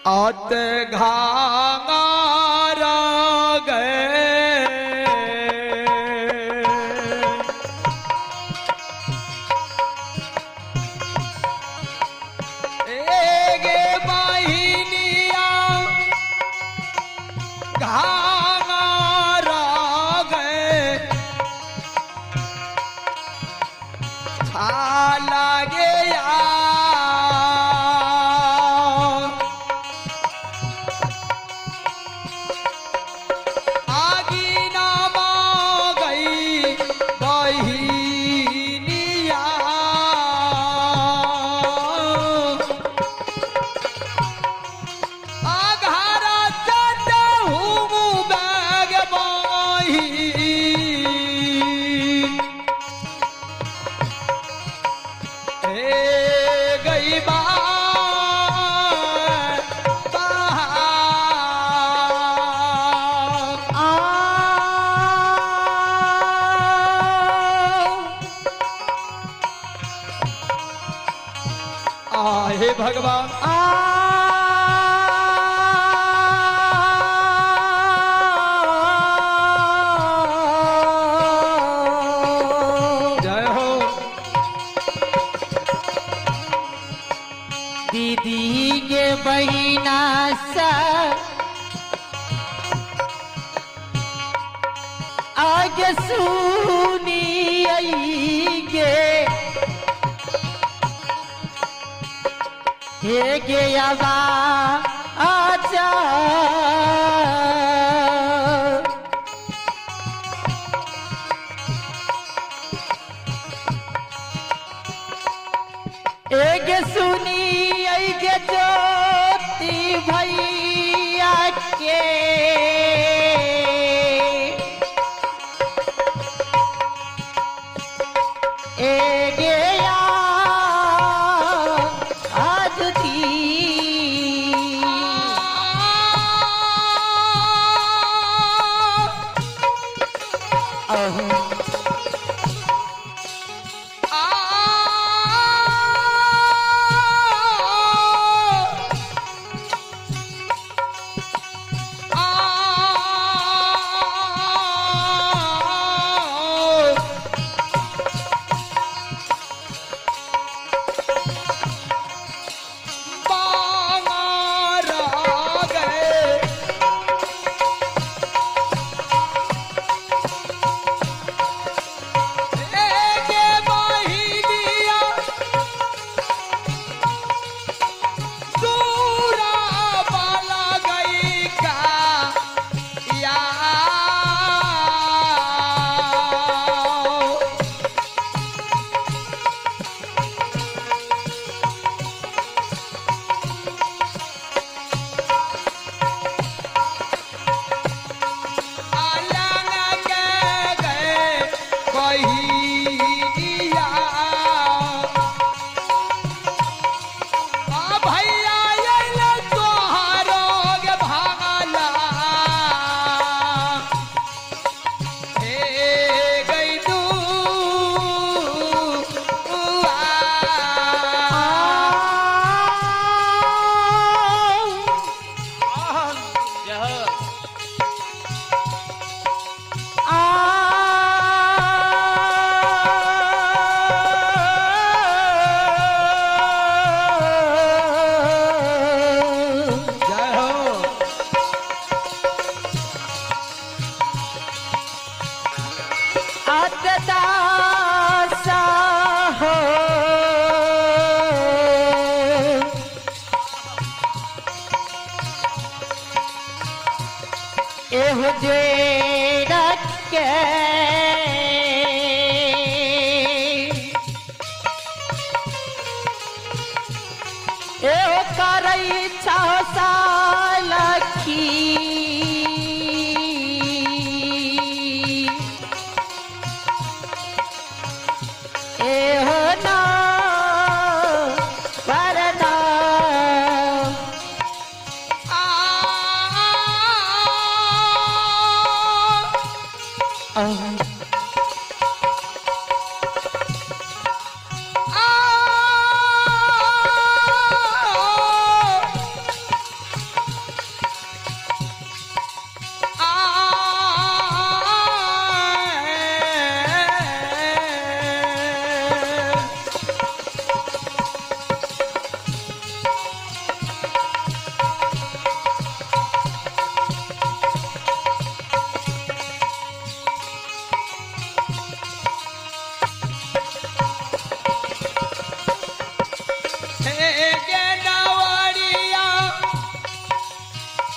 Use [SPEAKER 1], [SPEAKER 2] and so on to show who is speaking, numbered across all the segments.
[SPEAKER 1] आत घांगारा गए एगे बहिनिया घांगारा गए छाला गया हे भगवान जय हो।
[SPEAKER 2] दीदी के बहिना सा आगे सुनी गे हे गे आवा आजा एक सुनी गे ज्योति भैया के एगे आज थी एहो जे रखे एहो करई छह साल की एहो ना परना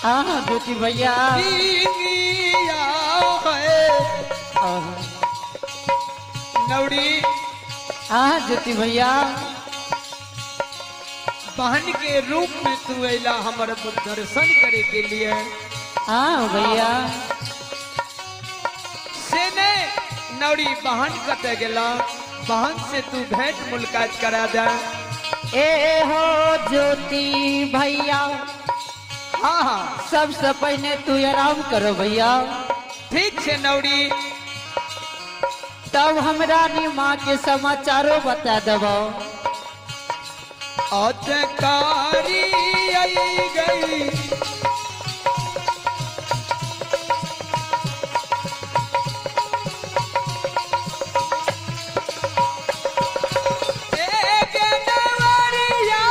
[SPEAKER 2] हाँ ज्योति भैया
[SPEAKER 1] दीनिया है नौड़ी
[SPEAKER 2] हाँ ज्योति भैया
[SPEAKER 1] बहन के रूप में तू अला हमारे दर्शन करे के लिए।
[SPEAKER 2] हाँ भैया
[SPEAKER 1] से ने नौड़ी बहन कते गेला बहन से तू भेंट मुलाकात करा दे।
[SPEAKER 2] ए हो ज्योति भैया
[SPEAKER 1] हाँ हाँ
[SPEAKER 2] सबसे पहले तू आराम करो भैया।
[SPEAKER 1] ठीक है नौड़ी
[SPEAKER 2] तब हमरा नी माँ के समाचारों बता दबो।
[SPEAKER 1] अतकारी आई गई एक नवरिया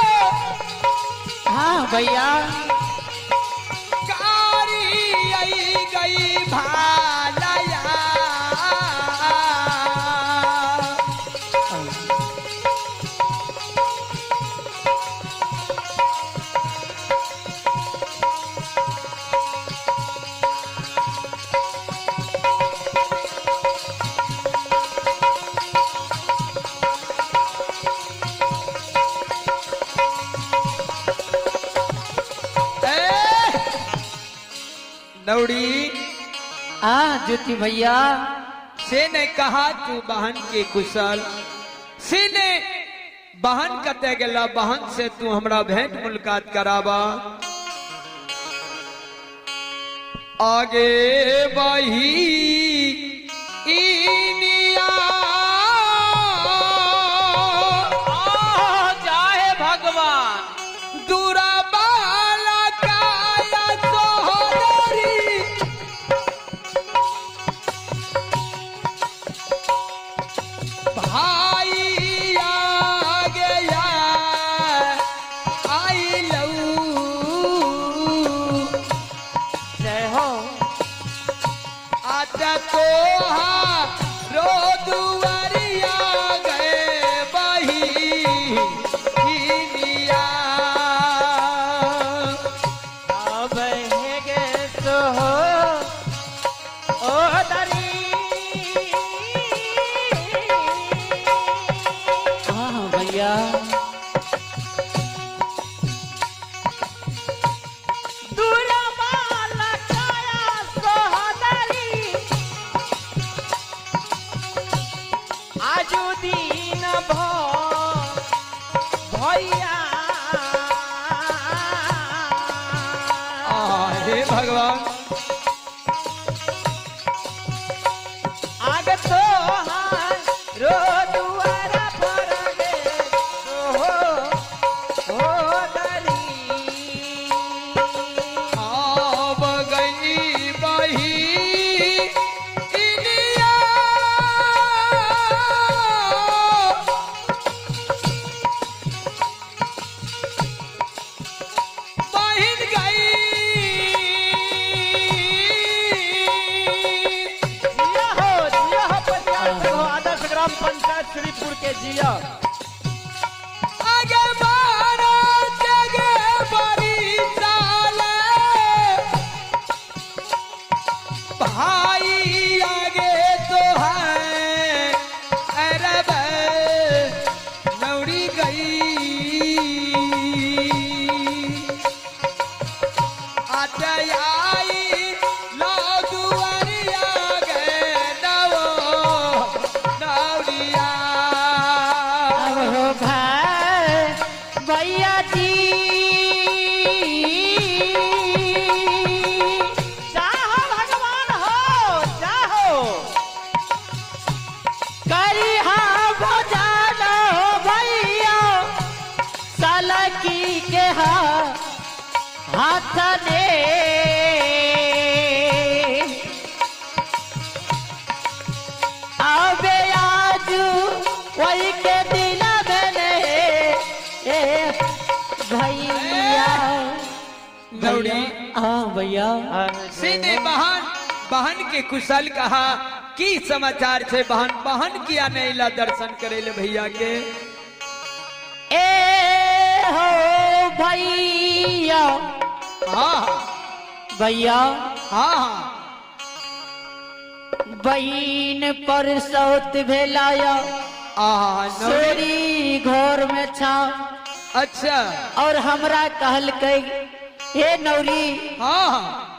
[SPEAKER 2] हाँ भैया
[SPEAKER 1] कारी आई गई भालया नौड़ी
[SPEAKER 2] हाँ ज्योति भैया
[SPEAKER 1] से ने कहा तू बहन के कुशल से ने बहन कते गेला बहन से तू हमरा भेंट मुलाकात कराबा। आगे बही इनिया
[SPEAKER 2] जाए भगवान
[SPEAKER 1] दूरा बाला काया सोहरी भाई आ गया आई लऊ
[SPEAKER 2] जय हो
[SPEAKER 1] आता तो रो दुआरिया गए बही हिनिया
[SPEAKER 2] अब हेगे तो हो ओ दरी हाँ भैया दूरा वाला काया सोहदरी आजू दिन भैया
[SPEAKER 1] हे भगवान
[SPEAKER 2] आग तो रो दुआरा पर गे हो दरी
[SPEAKER 1] आब गई बही इनिया बहिन गई
[SPEAKER 2] जिया हो पंचायत हो आदर्श ग्राम पंचायत श्रीपुर के जिया
[SPEAKER 1] आगे मारो जगे बड़ी साले भाई आगे तो है अरब नौड़ी गई आजा आई लो दुआरिया गए नवो नौड़िया
[SPEAKER 2] अब हो भाई भैया जी चाहो भगवान हो चाहो करी हाँ भोजाना हो भैया सलकी के हाथ ने आबे आजू वही के दिला मैंने भैया
[SPEAKER 1] नौड़ी
[SPEAKER 2] हाँ भैया
[SPEAKER 1] सीने बहन के कुशल कहा की समाचार छे बहन बहन किया नहीं ला दर्शन करे ले भैया के।
[SPEAKER 2] ए हो भैया
[SPEAKER 1] हाँ
[SPEAKER 3] भैया
[SPEAKER 1] हाँ हाँ
[SPEAKER 3] बहन पर सौत भेलाया
[SPEAKER 1] नवरी
[SPEAKER 3] सोरी घर में छा
[SPEAKER 1] अच्छा
[SPEAKER 3] और हमरा कहल कई हे नौरी
[SPEAKER 1] हाँ हाँ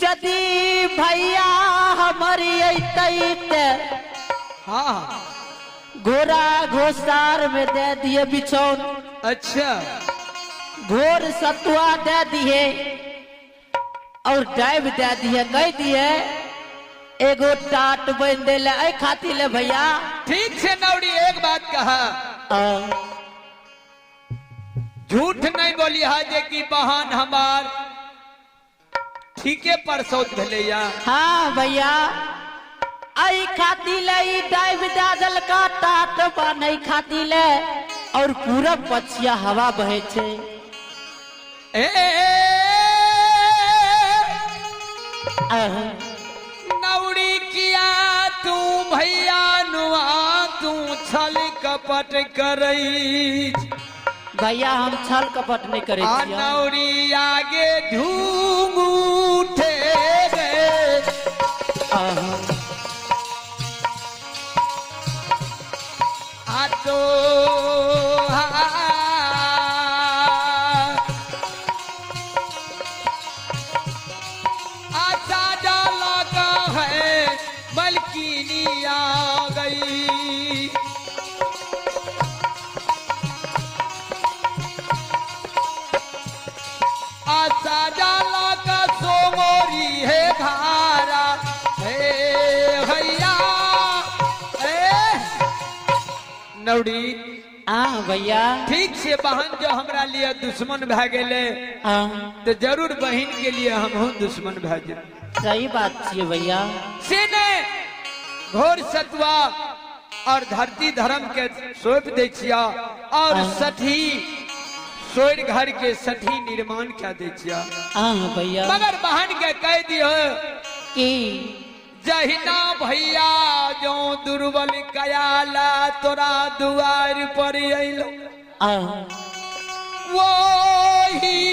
[SPEAKER 3] यदि भैया हमारी अतैते
[SPEAKER 1] हाँ हाँ
[SPEAKER 3] घोड़ा घोसार में दे दिए बिछौन
[SPEAKER 1] अच्छा
[SPEAKER 3] घोर सतुआ दे दिए और डाइब दे दिए कह दिए एगो टाट बन दे ले खाती ले भैया
[SPEAKER 1] ठीक से नवरी एक बात कहा झूठ नहीं बोली है जे कि बहन हमार ठीके पर सौत भैया
[SPEAKER 3] हाँ भैया आई खाती ले डाइब दादल का टाट बन खाती ले और पूरा पछिया हवा बहे छे
[SPEAKER 1] नवरी किया तू भैया नुआ तू छल कपट करई
[SPEAKER 3] भैया हम छल कपट नहीं करे
[SPEAKER 1] नवरी आगे ढूंग उठे तो आशा डाला का है बल्कि आ गई आशा डाला का सोमोरी है धारा है भैया नवरी
[SPEAKER 3] भैया
[SPEAKER 1] ठीक से बहन जो हमरा लिए दुश्मन भै गेले तो जरूर बहन के लिए हम दुश्मन भै जाए
[SPEAKER 3] सही बात छे भैया
[SPEAKER 1] से ने घोर सतुआ और धरती धर्म के सौंप दे छिया और सठी सोर घर के सठी निर्माण क्या दे छिया
[SPEAKER 3] भैया
[SPEAKER 1] मगर बहन के कह दियो
[SPEAKER 3] कि
[SPEAKER 1] जहिना भैया जो दुर्बल कयाला तोरा दुआर पर अइलो वो ही